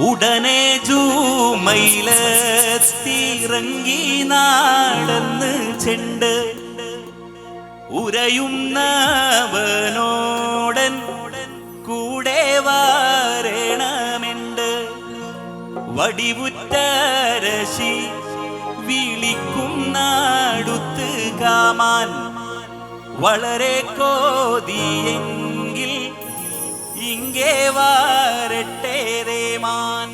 ഉടനെ ജൂമയിലെത്തിറങ്ങി നാടന്ന് ചെണ്ട് ഉരയുന്നവനോടൻ കൂടെ വാരണമെണ്ട്. വടിവുറ്റരശി വിളിക്കും നാടുത്ത് കാമാൻ വളരെ കോതിയെങ്കിൽ ഇങ്ങേ വാരട്ടെ രേമാൻ.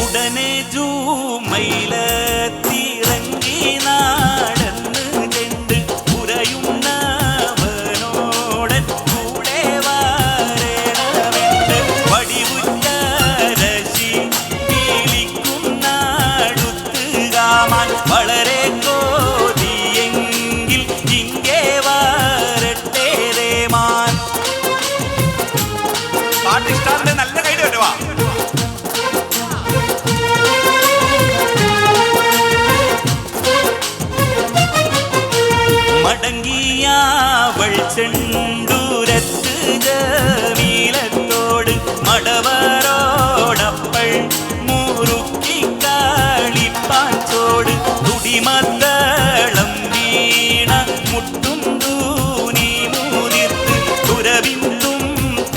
ഉടനെ ജൂമയിലെത്തിറങ്ങി നാടന്ന് ചെണ്ട് ഉരയുന്നവനോടൻ കൂടെ വാരണമെണ്ട്. വടിവുറ്റരശി വിളിക്കും നാടുത്ത് കാമാൻ വളരെ കോതിയെങ്കിൽ ഇങ്ങേ വാരട്ടെ രേമാൻ. പാട്ടിഷ്ടാന്റെ നല്ല കൈ കേട്ടുവാ. മടങ്ങിയാവൾ ചെണ്ടൂരത്ത് ജമീലത്തോട് മടവരോടപ്പൾ മുറുക്കി കളിപ്പാച്ചോട് തുടിമത്തളം വീണ മുട്ടും തൂനി മൂന്നിർത്ത് തുരവിന്തും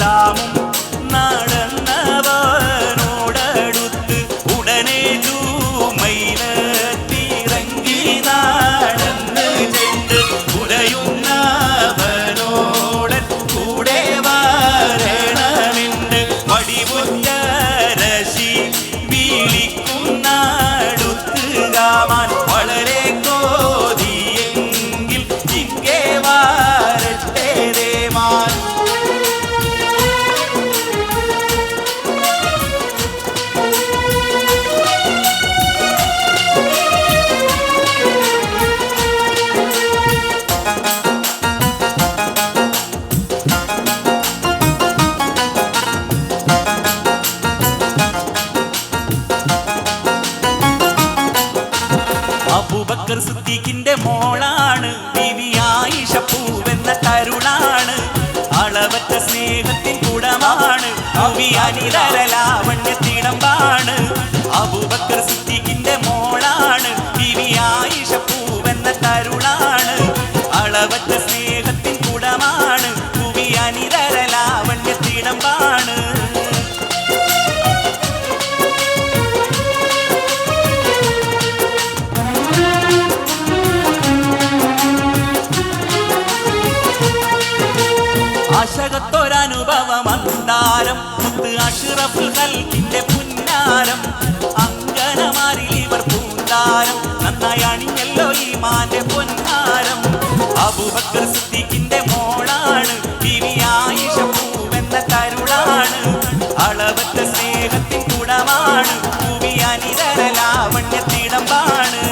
താമും നടന്നവനോടടുത്ത് ഉടനെ ജൂമയിലെത്തിറങ്ങി നാടന്ന് ചെണ്ട് ഉരയുന്നവനോടൻ കൂടെ വാരണമെണ്ട്. വടിവുറ്റരശി വിളിക്കും നാടുത്ത് കാമാൻ വളരെ കോതിയെങ്കിൽ ഇങ്ങേ വാരട്ടെ രേമാൻ. അബൂബക്കർ സിദ്ദീഖിന്റെ മോളാണ് ബീവി ആയിഷ പൂവെന്ന തരുളാണ്. അളവറ്റ സ്നേഹത്തിൻ കുടമാണ് ഭൂമി അനിതരലാവണ്യത്തിടമ്പാണ്. അബൂബക്കർ സിദ്ദീഖിന്റെ മോളാണ് ബീവി ആയിഷ പൂവെന്ന തരുളാണ്. അളവറ്റ സ്നേഹത്തിൻ കുടമാണ് ഭൂമി അനിതരലാവണ്യത്തിടമ്പാണ്. ആശകത്തൊരനുഭവമന്താരം മുത്ത് അഷ്റഫുൽ ഖൽഖിന്റെ പുന്നാരം. അങ്കനമാരിൽ ഇവർ പൂന്താരം നന്നായി അണിഞ്ഞല്ലോ ഈമാന്റെ പൊന്നാരം. അബൂബക്കർ സിദ്ദീഖിന്റെ മോളാണ് ബീവി ആയിഷ പൂവെന്ന തരുളാണ്. അളവറ്റ സ്നേഹത്തിൻ കുടമാണ് ഭൂമി അനിതരലാവണ്യത്തിടമ്പാണ്.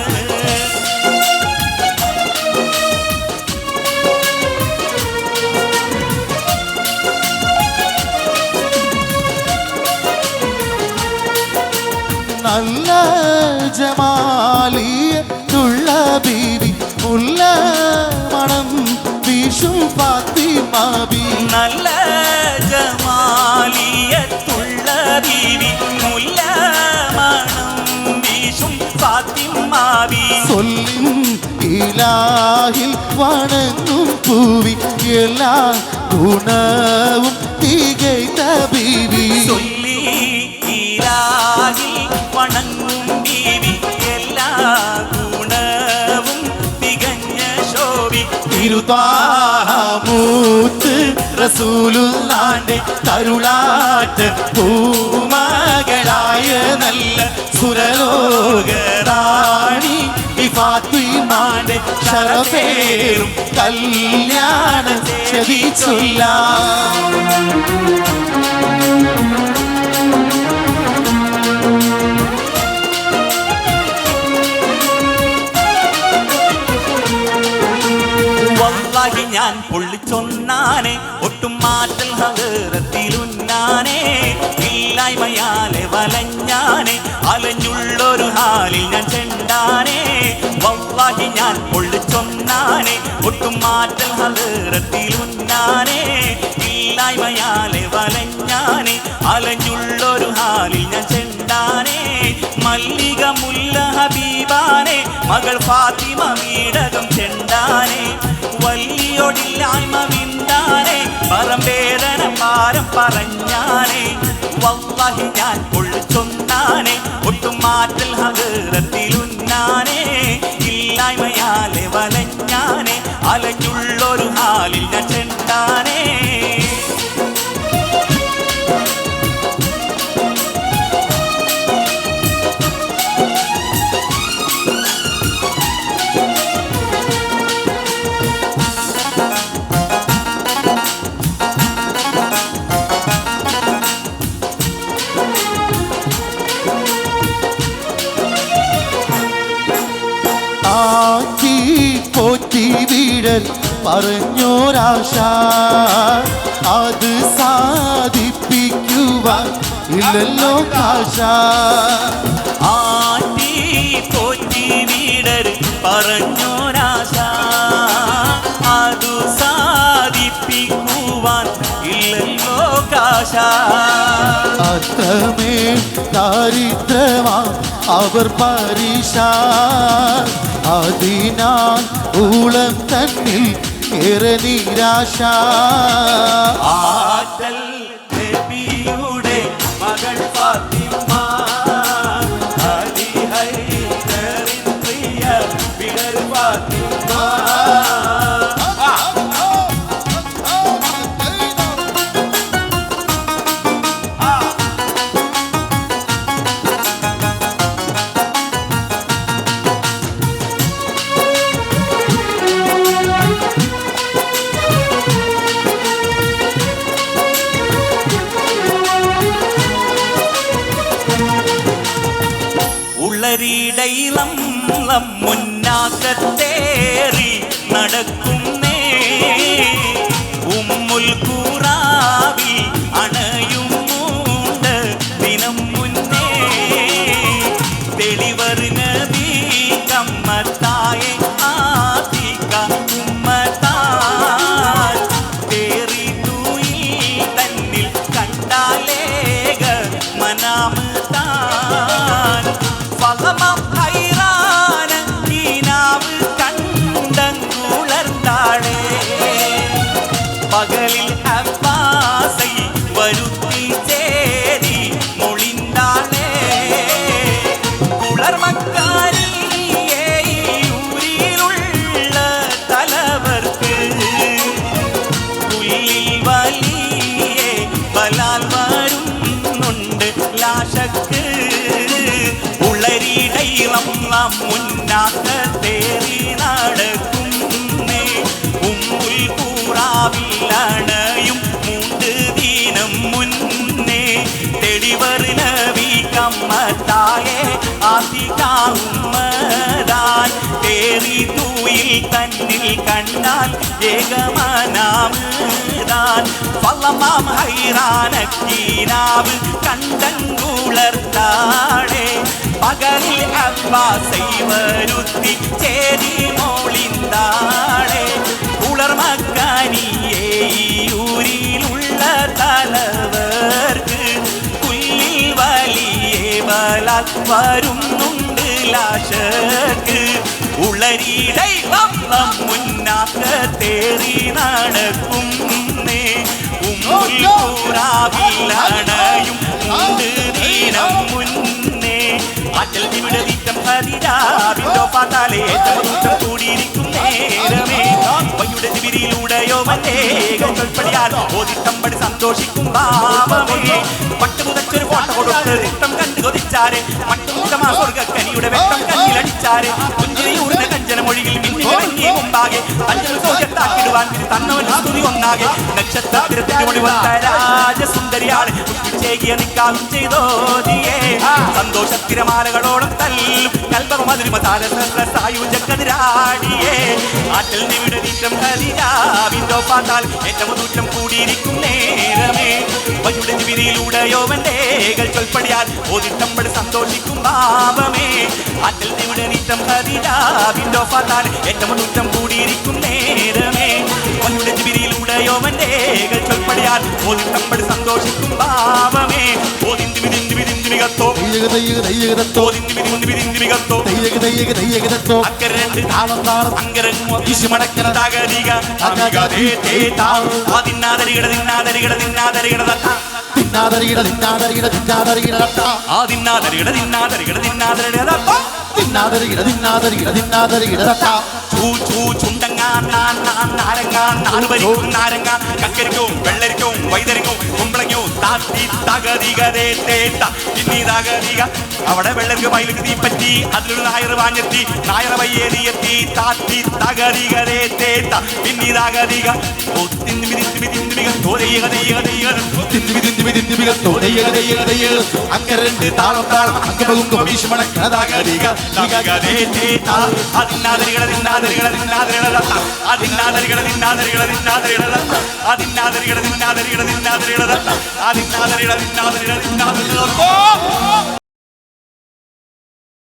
നല്ല ജമാലിയത്തുള്ള ബീവി മുല്ല മണം വീശും ഫാത്തിമ ബീവി. നല്ല ജമാലിയത്തുള്ള ബീവി മുല്ല മണം വീശും ഫാത്തിമ ബീവി. സൊല്ലിൻ ഇലാഹിൽ വണങ്ങും പൂവി എല്ലാ ഗുണവും തികൈത്ത ബീവി. ചൊല്ലി ഇലാഹിൽ വണങ്ങും ബീവി എല്ലാ ഗുണവും തികഞ്ഞ ശോഭി. തിരുതാമൂത്ത് റസൂലുള്ളാന്റെ തരുളാറ്റ് പൂമകളായ നല്ല സുരലോകറാണി ഫാത്തിമാന്റെ ശരഫേറും കല്യാണ ചൊല്ല. ഞാൻ പൊള്ളിച്ചൊന്നാ ചൊന്നാനെ ഒട്ടും മാറ്റൽ ഹദറത്തിലുന്നാനെ ഇല്ലായ്മയാലെ വലഞ്ഞാനെ അലഞ്ഞുള്ളൊരു ഹാലിൽ ഞാൻ ചെണ്ടാനെ വല്ലാഹി ഞാൻ പൊള്ളിച്ചൊന്നാനെ ഒട്ടും മാറ്റൽ ഹദറത്തിലുന്നാനെ ഇല്ലായ്മയാലെ വലഞ്ഞാനെ അലഞ്ഞുള്ളൊരു ഹാലിൽ ഞാൻ ചെണ്ടാനെ മല്ലിക മുല്ല ഹബീബാനെ മകൾ ഫാത്തിമ മീടകം ചെണ്ടാനെ വല്ലിയൊടില്ലായ്മ വിന്താനെ പറമ്പേദന പാരം പറഞ്ഞാനെ വല്ലാഹി ഞാൻ പൊള്ളിച്ചൊന്നാനെ ഒട്ടും മാറ്റൽ ഹദറത്തിലുന്നാനെ ഇല്ലായ്മയാലെ വലഞ്ഞാനെ അലഞ്ഞുള്ളൊരു ഹാലിൽ ഞാൻ ചെണ്ടാനെ ആറ്റി പോറ്റി വീടൽ പറഞ്ഞോരാശ അത് സാധിപ്പിക്കുവാൻ ഇല്ലല്ലോ കാശ ആറ്റി പോറ്റി വീടർ പറഞ്ഞോരാശ അതു സാധിപ്പിക്കുവാൻ ഇല്ലല്ലോ കാശ അത്രമേൽ ദാരിദ്ര്യമാ അവർ പരീക്ഷ അതിനാൽ ഊളം തന്നിൽ ഏറെ നിരാശ ആറ്റൽ നബിയുടെ മകൾ ഫാത്തിമ ഹരിഹൈദറിൻ പ്രിയ വിടർ ഫാത്തിമ ഉള്ളരിടയിളം മുന്നാക്കത്തേറി നടക്കുന്നേ ഉമ്മുൽ ഖുറാവിൽ അണയും മൂണ്ട് ദിനം മുന്നേ തെളിവർ നബി കമ്മത്തായെ ആതിക ഉമ്മത്താൽ തേറി തൂയിൽ തന്നിൽ കണ്ടാലേക മനാമ് താൻ ഫലമം ഹൈറാന ഈനാവ് കണ്ടങ്കുളർന്നാളേ പകലിൽ അബ്ബാസൈ വരുത്തി ചേരി മൊളിന്താളേ കുളർമക്കാരിയെ ഊരിലുള്ള തലവർക്ക് പുല്ലിൽ വലിയെ ബലാൽ വരുന്നുണ്ട് ലാശക്ക് ഉളരിടയിളം മുന്നാക്കത്തേറി നടക്കുന്നേ ഉമ്മുൽ ഖുറാവിലണയും മൂണ്ട് ദിനം മുന്നേ തെളിവർ നബി കമ്മത്തായെ ആതിക ഉമ്മദാൻ തേറി തൂയിൽ തന്നിൽ കണ്ടാൽ ഏകമനാമതാൻ ഫലമാം ഹൈറാനക്കീനാവ് കണ്ടങ്കുളർത്താളെ പകലിൽ അബ്ബാസൈ വരുത്തി ചേരി മോളിന്താളെ ഉളർമക്കാനിയെ ഊരിലുള്ള തലവർക്ക് പുല്ലിൽ വലിയ ബലാൽ വരുന്നുണ്ട് ലാശക്ക് ഉളരിടയിളം മുന്നാക്കത്തേറി നടക്കുന്നേ ഉമ്മുൽ ഖുറാവിലണയും മൂണ്ട് ദിനം മുന്നേ അജൽ ഇവിടെ തീറ്റം ഹരിരാവിലോ പാതാലേ ഏറ്റവും കൂടിയിരിക്കും നേരമേ വയ്യുടെ തിരിയിലൂടെയോ മറ്റേകൾപ്പടിയാൽ ഓതിത്തമ്പടി സന്തോഷിക്കും ഭാവമേ പട്ടുമുതച്ചൊരു ഫോട്ടോ കൊടുത്ത് ഇഷ്ടം കണ്ടു കൊതിച്ചാരെ മട്ടുമുഖമാ സ്വർഗക്കനിയുടെ വെട്ടം കണ്ണിലടിച്ചാരെ പുഞ്ചിരിയൂറിന കഞ്ചനമൊഴിയിൽ മിന്നിൽ മുമ്പാകെ അഞ്ചൽ സൗഖ്യത്താക്കിടുവാൻ തന്നവൻ സ്തുതി ഒന്നാകെ നക്ഷത്രത്തിരത്തിന്റെ മൊഴി വന്ന രാജസുന്ദരിയാണ് അന്നേകിയ നിക്കാഹും ചെയ്തോതിയേ സന്തോഷത്തിരമാലകളോളം തല്ലും കൽബം സായുജക്കതിരാടിയേ ആറ്റൽ നിവിടെ നീറ്റം ഹരിരാവിന്റെ പാത്താൽ ഏറ്റവും ദൂരം കൂടിയിരിക്കും നേരമേ വയുടെ വിരിയിലൂടെയോവന്റെ ചൊൽപ്പടിയാൽ ഓതിത്തമ്പട് സന്തോഷിക്കും പാപമേ ആറ്റൽ നിവിടെ നീറ്റം ഹരിരാവിന്റെ പാത്താൽ ഏറ്റവും ദൂരം കൂടിയിരിക്കും നേരമേ വയുടെ വിരിയിലൂടെയോവന്റെ ചൊൽപ്പടിയാൽ ഓതിത്തമ്പട് സന്തോഷിക്കും പാപമേ ഓതിന്തിമികത്തോ അക്കരണ്ട് താളം താളം അങ്കരങ്ങോ ഈശുമടക്കൽ തകരിക ആദിന്നാദരികട നിന്നാദരികട നിന്നാദരികട തിന്നാതരികിട തിന്നാതരികിട തിന്നാതരികിട ആദിന്നാദരികട നിന്നാദരികട നിന്നാദരികട തിന്നാതരികിട തിന്നാതരികിട തിന്നാതരികിട നാരങ്ങ കക്കരിക്കവും വെള്ളരിക്കവും വൈതരിക്കവും കുമ്പളങ്ങവും താത്തി തകതികതേ പിന്നീതാകതിക അവിടെ വെള്ളരിക്ക മയിലേക്ക് തീപ്പറ്റി അതിലൊരു നായർ വാഞ്ഞെത്തി നായർ വയ്യേറിയെത്തി താത്തി തകതികതേ പിന്നീതാകതിക അക്കരണ്ട് താളം താളം അങ്കമുങ്കും വീശുമടക്കണതാകതിക അതിന്നാദരികള നിന്നാദരികള നിന്നാദരികള അതിന്നാദരികള നിന്നാദരികള നിന്നാദരികള അതിന്നാദരികള നിന്നാദരികള നിന്നാദരികള അതിന്നാദരികള നിന്നാദരികള നിന്നാദരികള